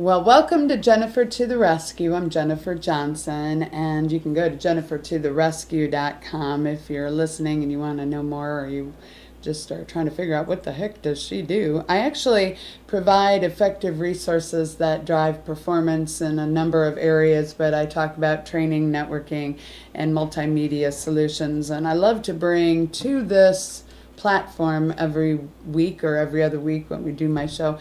Well, welcome to Jennifer to the Rescue. I'm Jennifer Johnson, and you can go to jennifertotherescue.com if you're listening and you want to know more, or you just are trying to figure out what the heck does she do. I actually provide effective resources that drive performance in a number of areas, but I talk about training, networking, and multimedia solutions. And I love to bring to this platform every week or every other week when we do my show,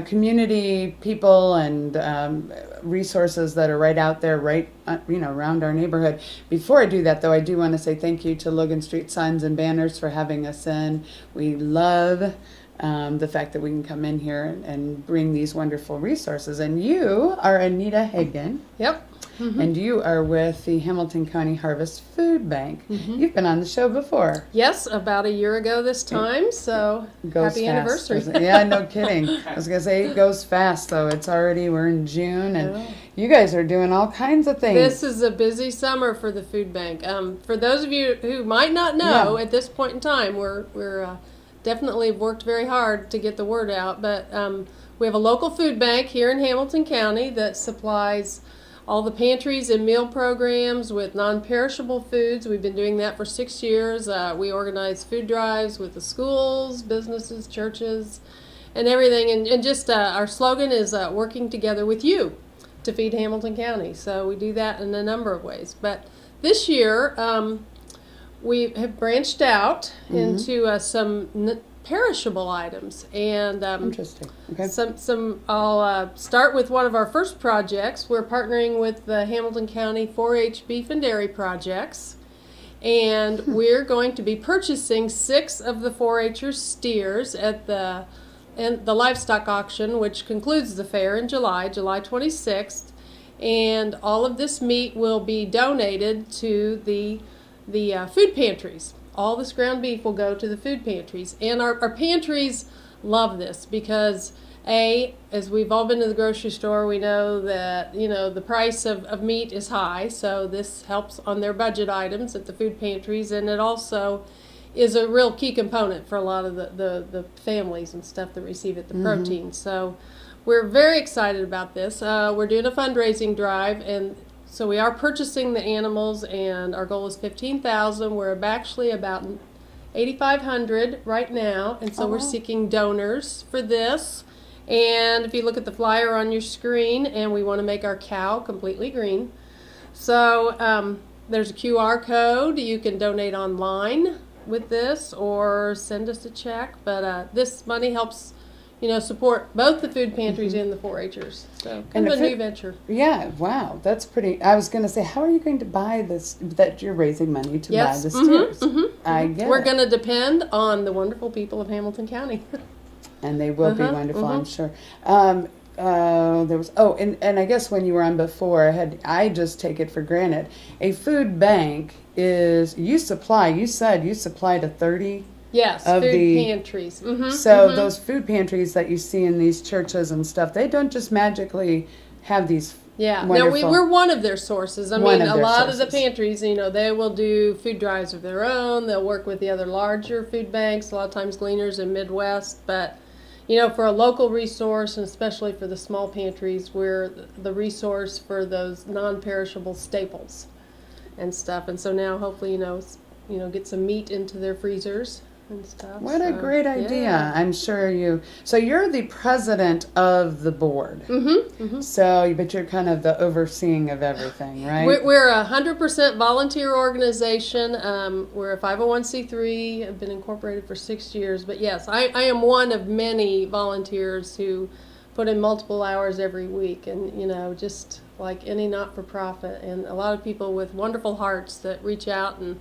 community people and resources that are right out there, right, around our neighborhood. Before I do that, though, I do want to say thank you to Logan Street Signs and Banners for having us in. We love the fact that we can come in here and bring these wonderful resources. And you are Anita Hagen. Yep. Mm-hmm. And you are with the Hamilton County Harvest Food Bank. Mm-hmm. You've been on the show before. Yes, about a year ago this time, so happy anniversary. Yeah, no kidding. I was going to say it goes fast, though. We're in June, and you guys are doing all kinds of things. This is a busy summer for the food bank. For those of you who might not know, at this point in time, we're definitely worked very hard to get the word out, but we have a local food bank here in Hamilton County that supplies all the pantries and meal programs with non-perishable foods. We've been doing that for 6 years. We organize food drives with the schools, businesses, churches, and everything. And just our slogan is working together with you to feed Hamilton County. So we do that in a number of ways. But this year, we have branched out into some perishable items, and interesting. Okay. I'll start with one of our first projects. We're partnering with the Hamilton County 4-H Beef and Dairy Projects, and we're going to be purchasing 6 of the 4-H'ers steers at the livestock auction, which concludes the fair in July 26th, and all of this meat will be donated to the food pantries. All this ground beef will go to the food pantries. And our pantries love this because, as we've all been to the grocery store, we know that, the price of meat is high. So this helps on their budget items at the food pantries. And it also is a real key component for a lot of the families and stuff that receive it, the protein. So we're very excited about this. We're doing a fundraising drive, and so we are purchasing the animals, and our goal is $15,000. We're actually about 8,500 right now, and so we're seeking donors for this. And if you look at the flyer on your screen, and we want to make our cow completely green. So there's a QR code. You can donate online with this or send us a check. But this money helps support both the food pantries and the 4-H'ers. So kind of a new venture. Yeah, wow, that's pretty. I was going to say, how are you going to buy this, that you're raising money to buy the steers? I get We're going to depend on the wonderful people of Hamilton County. And they will be wonderful, I'm sure. And I guess when you were on before, I just take it for granted. A food bank is, you said you supply to 30 Yes, of food pantries. Those food pantries that you see in these churches and stuff, they don't just magically have these wonderful... we're one of their sources. A lot of the pantries, they will do food drives of their own. They'll work with the other larger food banks, a lot of times Gleaners in Midwest. But, for a local resource, and especially for the small pantries, we're the resource for those non-perishable staples and stuff. And so now hopefully, get some meat into their freezers and stuff. What a great idea. Yeah. I'm sure so you're the president of the board. So, but you're kind of the overseeing of everything, right? We're a 100% volunteer organization. We're a 501c3, have been incorporated for 6 years. But yes, I am one of many volunteers who put in multiple hours every week, and just like any not-for-profit, and a lot of people with wonderful hearts that reach out. And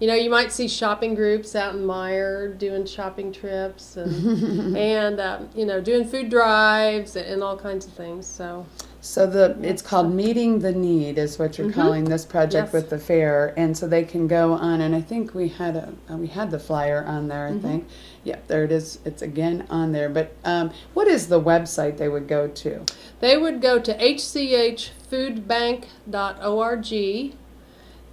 you might see shopping groups out in Meyer doing shopping trips and doing food drives and all kinds of things. So it's called Meeting the Need is what you're calling this project with the fair, and so they can go on. And I think we had the flyer on there. I think, there it is. It's again on there. But what is the website they would go to? They would go to hchfoodbank.org,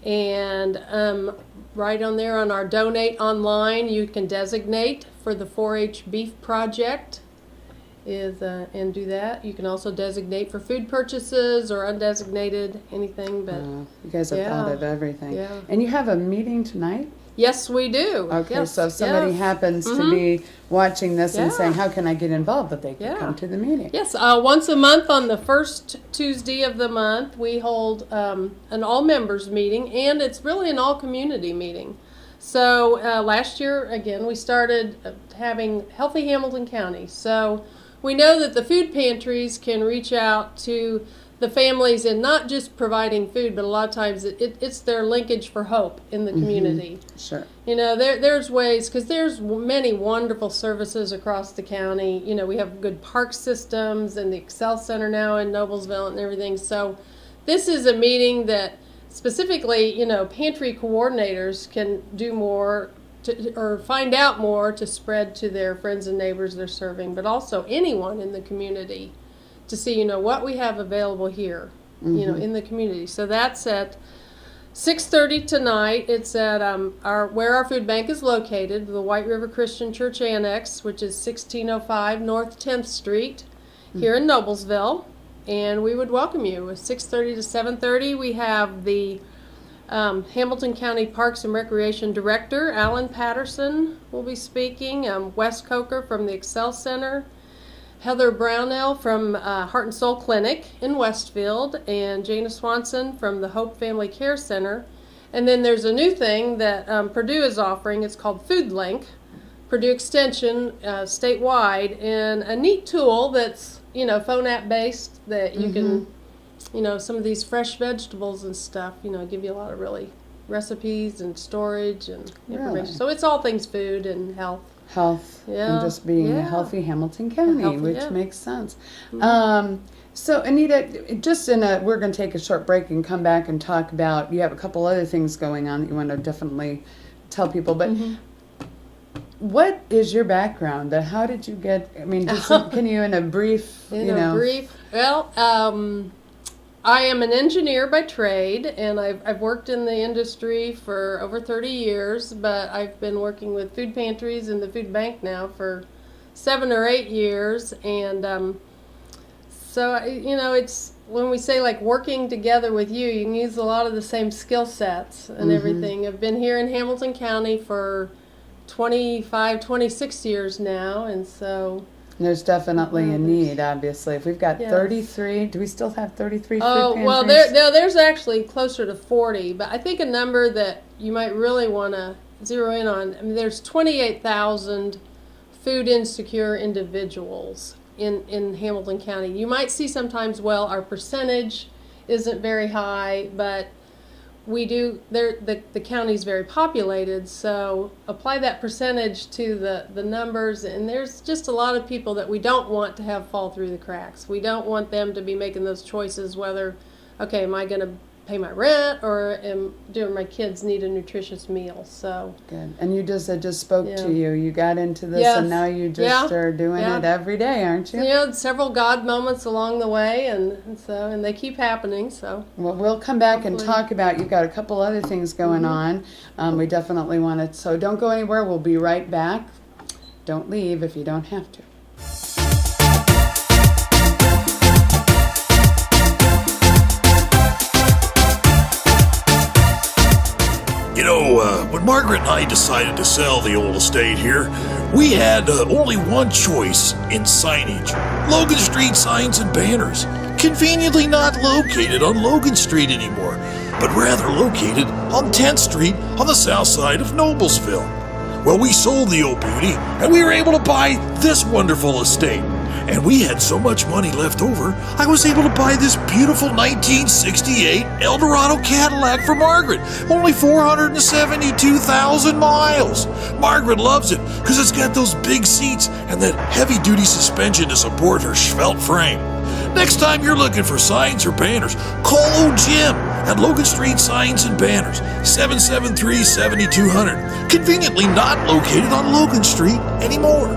and right on there on our donate online, you can designate for the 4-H beef project. is and do that. You can also designate for food purchases or undesignated anything. But you guys have yeah. thought of everything. Yeah. And you have a meeting tonight? Yes, we do. Okay, yes. so if somebody yes. happens to be watching this and Yeah. saying, how can I get involved, that they can come to the meeting. Yes, once a month on the first Tuesday of the month, we hold an all-members meeting, and it's really an all-community meeting. So last year, again, we started having Healthy Hamilton County. So we know that the food pantries can reach out to the families and not just providing food, but a lot of times it's their linkage for hope in the community. Sure. You know, there's ways, because there's many wonderful services across the county. You know, we have good park systems and the Excel Center now in Noblesville and everything. So this is a meeting that specifically, you know, pantry coordinators can do more or find out more to spread to their friends and neighbors they're serving, but also anyone in the community to see, you know, what we have available here, you know, in the community. So that's at 6:30 tonight. It's at where our food bank is located, the White River Christian Church Annex, which is 1605 North 10th Street here in Noblesville. And we would welcome you. At 6:30 to 7:30, we have the Hamilton County Parks and Recreation Director, Alan Patterson, will be speaking. Wes Coker from the Excel Center, Heather Brownell from Heart and Soul Clinic in Westfield, and Jana Swanson from the Hope Family Care Center. And then there's a new thing that Purdue is offering. It's called Food Link, Purdue Extension statewide, and a neat tool that's, you know, phone app based that you can, you know, some of these fresh vegetables and stuff, you know, give you a lot of really recipes and storage and information. Really? So it's all things food and health. And just being a healthy Hamilton County, Healthy, which makes sense. So Anita, we're going to take a short break and come back and talk about, you have a couple other things going on that you want to definitely tell people, but what is your background? How did you get, I mean, can you in a brief, Well, I am an engineer by trade, and I've worked in the industry for over 30 years, but I've been working with food pantries and the food bank now for 7 or 8 years. And so, you know, it's when we say like working together with you, you can use a lot of the same skill sets and everything. I've been here in Hamilton County for 25, 26 years now, and so... There's definitely a need, obviously. If we've got 33, do we still have 33 food pantries? Well, there's actually closer to 40, but I think a number that you might really want to zero in on, I mean, there's 28,000 food insecure individuals in Hamilton County. You might see sometimes, well, our percentage isn't very high, but we do, the county's very populated, so apply that percentage to the numbers, and there's just a lot of people that we don't want to have fall through the cracks. We don't want them to be making those choices whether, okay, am I going to pay my rent or do my kids need a nutritious meal? So good. And you just spoke to you. You got into this, and now you just are doing it every day, aren't you? Yeah, several God moments along the way, and they keep happening. So well, we'll come back and talk about. You've got a couple other things going on. We definitely want it. So don't go anywhere. We'll be right back. Don't leave if you don't have to. You know, when Margaret and I decided to sell the old estate here, we had only one choice in signage. Logan Street signs and banners. Conveniently not located on Logan Street anymore, but rather located on 10th Street on the south side of Noblesville. Well, we sold the old beauty, and we were able to buy this wonderful estate. And we had so much money left over, I was able to buy this beautiful 1968 Eldorado Cadillac for Margaret. Only 472,000 miles. Margaret loves it because it's got those big seats and that heavy-duty suspension to support her svelte frame. Next time you're looking for signs or banners, call old Jim at Logan Street Signs and Banners, 773-7200. Conveniently not located on Logan Street anymore.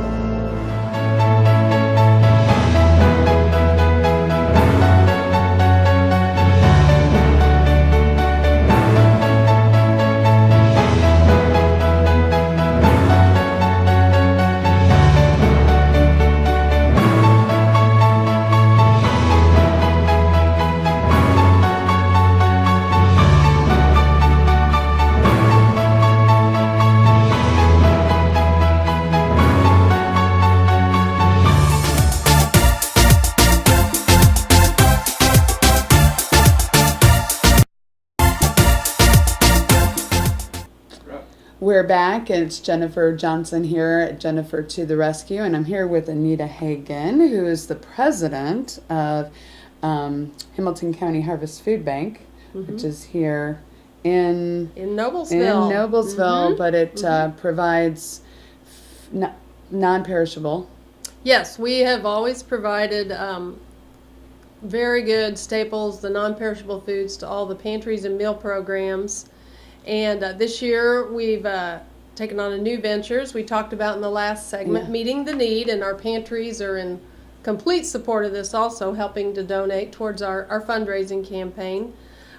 We're back. It's Jennifer Johnson here at Jennifer to the Rescue, and I'm here with Anita Hagen, who is the president of Hamilton County Harvest Food Bank, which is here in Noblesville. But it provides non-perishable. Yes, we have always provided very good staples, the non-perishable foods, to all the pantries and meal programs. And this year we've taken on a new ventures we talked about in the last segment, meeting the need, and our pantries are in complete support of this, also helping to donate towards our fundraising campaign.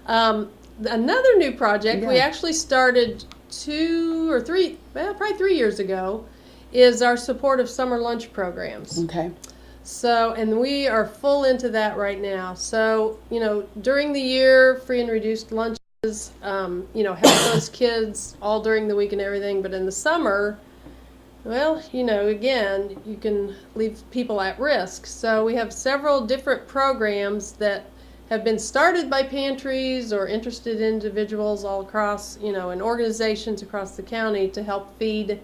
Another new project we actually started probably 3 years ago, is our support of summer lunch programs. Okay. So, and we are full into that right now. So, during the year, free and reduced lunches, help those kids all during the week and everything. But in the summer, well, again, you can leave people at risk. So we have several different programs that have been started by pantries or interested individuals all across, and organizations across the county to help feed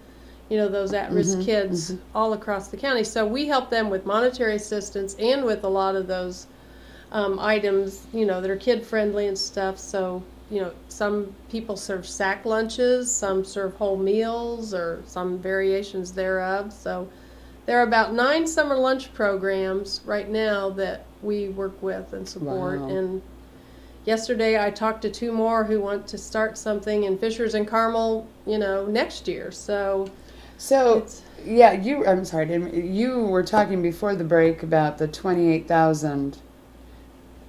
those at-risk kids all across the county. So we help them with monetary assistance and with a lot of those items, that are kid-friendly and stuff. So, some people serve sack lunches, some serve whole meals, or some variations thereof. So there are about 9 summer lunch programs right now that we work with and support. Wow. And yesterday I talked to 2 more who want to start something in Fishers and Carmel, next year. So I'm sorry, you were talking before the break about the 28,000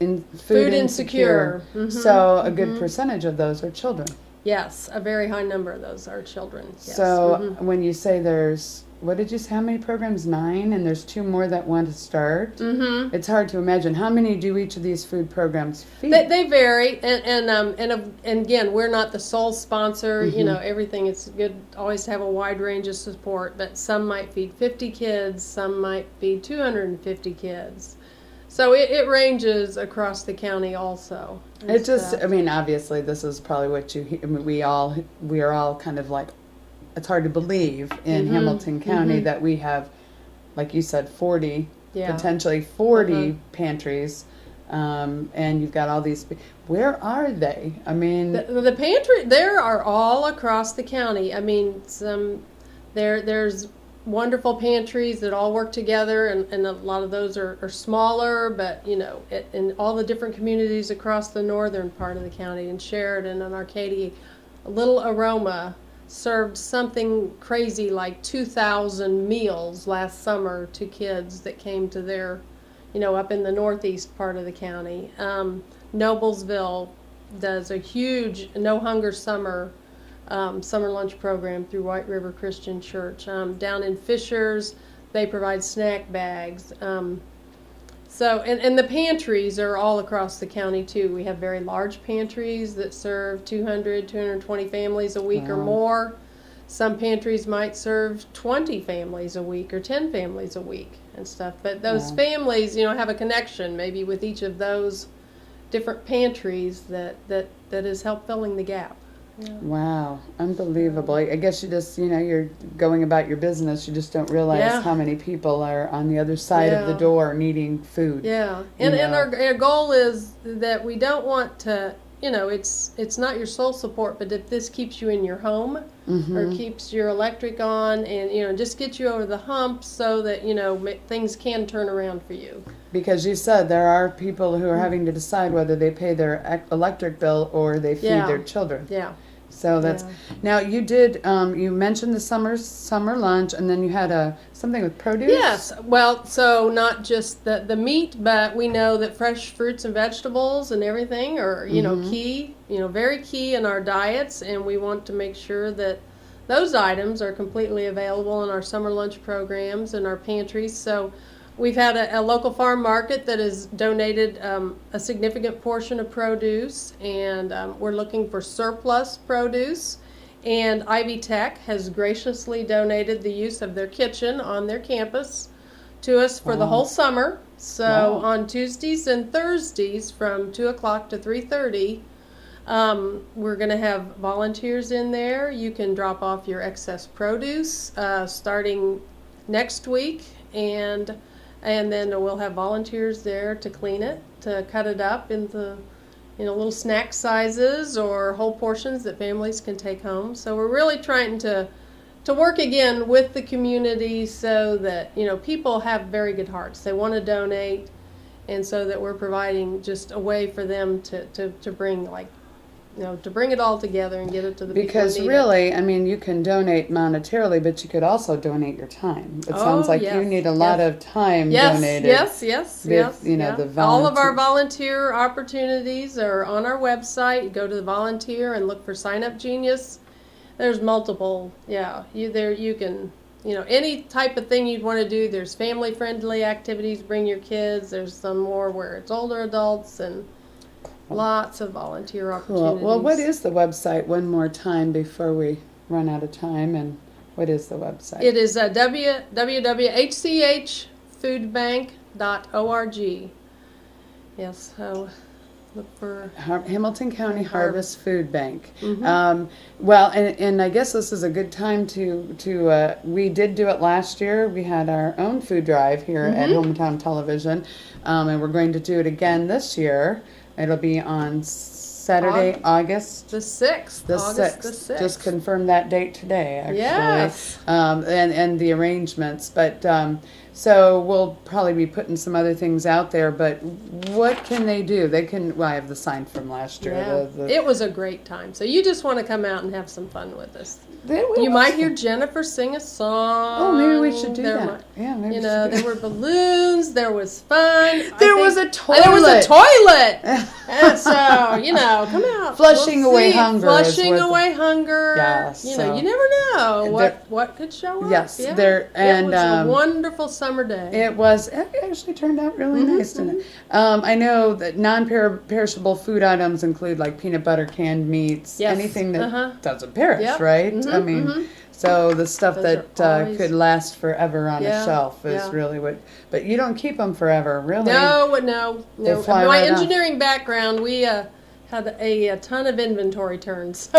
in food insecure. So a good percentage of those are children. Yes, a very high number of those are children. Yes. So when you say there's, what did you say, how many programs? 9, and there's 2 more that want to start? It's hard to imagine. How many do each of these food programs feed? They vary, and again, we're not the sole sponsor. Everything, it's good always to have a wide range of support, but some might feed 50 kids, some might feed 250 kids. So it ranges across the county also. It just, obviously this is probably what we are all kind of like, it's hard to believe in Hamilton County that we have, like you said, 40, potentially 40 pantries, and you've got all these. Where are they? The pantry, there are all across the county. There's wonderful pantries that all work together, and a lot of those are smaller, but in all the different communities across the northern part of the county, in Sheridan and Arcadia, Little Aroma served something crazy like 2,000 meals last summer to kids that came to their, up in the northeast part of the county. Noblesville does a huge No Hunger Summer summer lunch program through White River Christian Church. Down in Fishers, they provide snack bags. And the pantries are all across the county too. We have very large pantries that serve 200, 220 families a week or more. Some pantries might serve 20 families a week or 10 families a week and stuff. But those families, have a connection maybe with each of those different pantries that has helped filling the gap. Yeah. Wow, unbelievable. I guess you just, you're going about your business. You just don't realize how many people are on the other side of the door needing food. Yeah, and our goal is that we don't want to, it's not your sole support, but if this keeps you in your home or keeps your electric on and, just gets you over the hump so that, things can turn around for you. Because you said there are people who are having to decide whether they pay their electric bill or they feed their children. Yeah. So that's now you did. You mentioned the summer lunch, and then you had something with produce. Yes. Well, so not just the meat, but we know that fresh fruits and vegetables and everything are key. Very key in our diets, and we want to make sure that those items are completely available in our summer lunch programs and our pantries. So we've had a local farm market that has donated a significant portion of produce, and we're looking for surplus produce. And Ivy Tech has graciously donated the use of their kitchen on their campus to us for the whole summer. So on Tuesdays and Thursdays from 2 o'clock to 3:30, We're going to have volunteers in there. You can drop off your excess produce starting next week, and then we'll have volunteers there to clean it, to cut it up into little snack sizes or whole portions that families can take home. So we're really trying to work again with the community so that people have very good hearts. They want to donate, and so that we're providing just a way for them to bring to bring it all together and get it to the because people who need really, I mean, you can donate monetarily, but you could also donate your time. It sounds like yes, you need a lot of time yes, donated. Yes, The all of our volunteer opportunities are on our website. You go to the volunteer and look for Sign Up Genius. There's multiple. You can any type of thing you'd want to do. There's family friendly activities. Bring your kids. There's some more where it's older adults and lots of volunteer opportunities. Cool. Well, what is the website one more time before we run out of time? And what is the website? It is www.hchfoodbank.org. Yes, so look for Hamilton County Harvest Food Bank. Mm-hmm. Well, and I guess this is a good time to we did do it last year. We had our own food drive here at Hometown Television, and we're going to do it again this year. It'll be on Saturday, August the 6th. August the 6th. Just confirmed that date today, actually. Yes. And the arrangements. But so we'll probably be putting some other things out there. But what can they do? They can. Well, I have the sign from last year. Yeah. It was a great time. So you just want to come out and have some fun with us. You might hear Jennifer sing a song. Oh, maybe we should do that. Maybe there were balloons. There was fun. There was a toilet. There was a toilet. And so, come out. Flushing away hunger. Flushing away hunger. Yes. You never know what could show up. Yes. Yeah. And it was a wonderful summer day. It was. It actually turned out really nice, didn't it? I know that non-perishable food items include like peanut butter, canned meats, anything that doesn't perish, right? I mean, so the stuff that could last forever on a shelf is really what. But you don't keep them forever, really. No. They fly My right engineering background, we had a ton of inventory turns.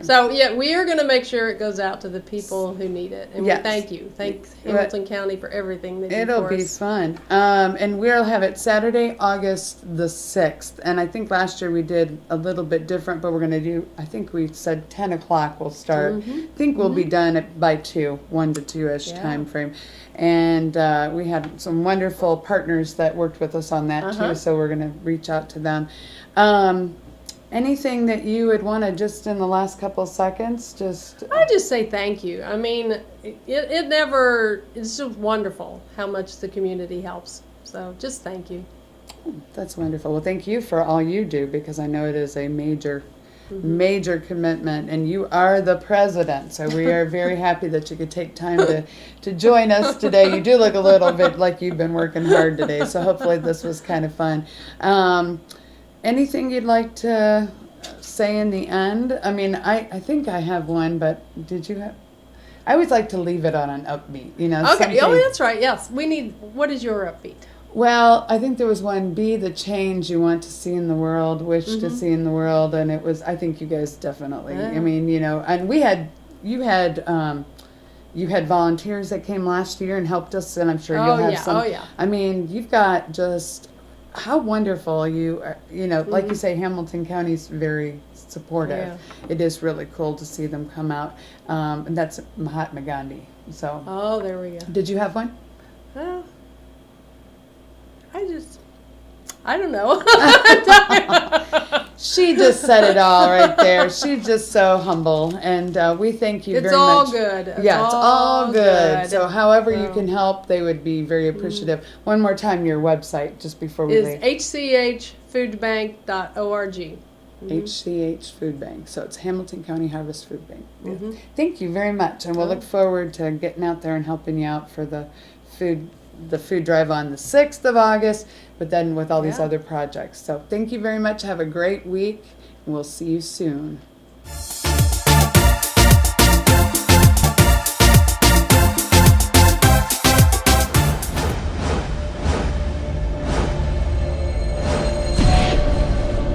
So we are going to make sure it goes out to the people who need it, and we thank you. Thank Hamilton County for everything they do for us. It'll be fun, and we'll have it Saturday, August the 6th. And I think last year we did a little bit different, but we're going to do. I think we said 10 o'clock we'll start. I think we'll be done by 1 to 2-ish time frame. And we had some wonderful partners that worked with us on that too. So we're going to reach out to them. Anything that you would want to just in the last couple seconds, I just say thank you. I mean, it's just wonderful how much the community helps. So just thank you. That's wonderful. Well, thank you for all you do, because I know it is a major commitment, and you are the president. So we are very happy that you could take time to join us today. You do look a little bit like you've been working hard today. So hopefully this was kind of fun. Anything you'd like to say in the end? I mean, I think I have one, but did you have? I always like to leave it on an upbeat, Okay. Oh, that's right. Yes. What is your upbeat? Well, I think there was one, be the change you want to see in the world, wish to see in the world. And it was, I think you guys definitely, I mean, and you had volunteers that came last year and helped us, and I'm sure you'll have some. Oh, yeah. I mean, you've got just how wonderful you are, like you say, Hamilton County's very supportive. Yeah. It is really cool to see them come out. And that's Mahatma Gandhi. So. Oh, there we go. Did you have one? Well, I don't know. She just said it all right there. She's just so humble, and we thank you very much. It's all good. It's all good. So however you can help, they would be very appreciative. One more time, your website, just before we leave. Is hchfoodbank.org. HCH Food Bank. So it's Hamilton County Harvest Food Bank. Yeah. Thank you very much, and we'll look forward to getting out there and helping you out for the food drive on the 6th of August, but then with all these other projects. So thank you very much. Have a great week, and we'll see you soon.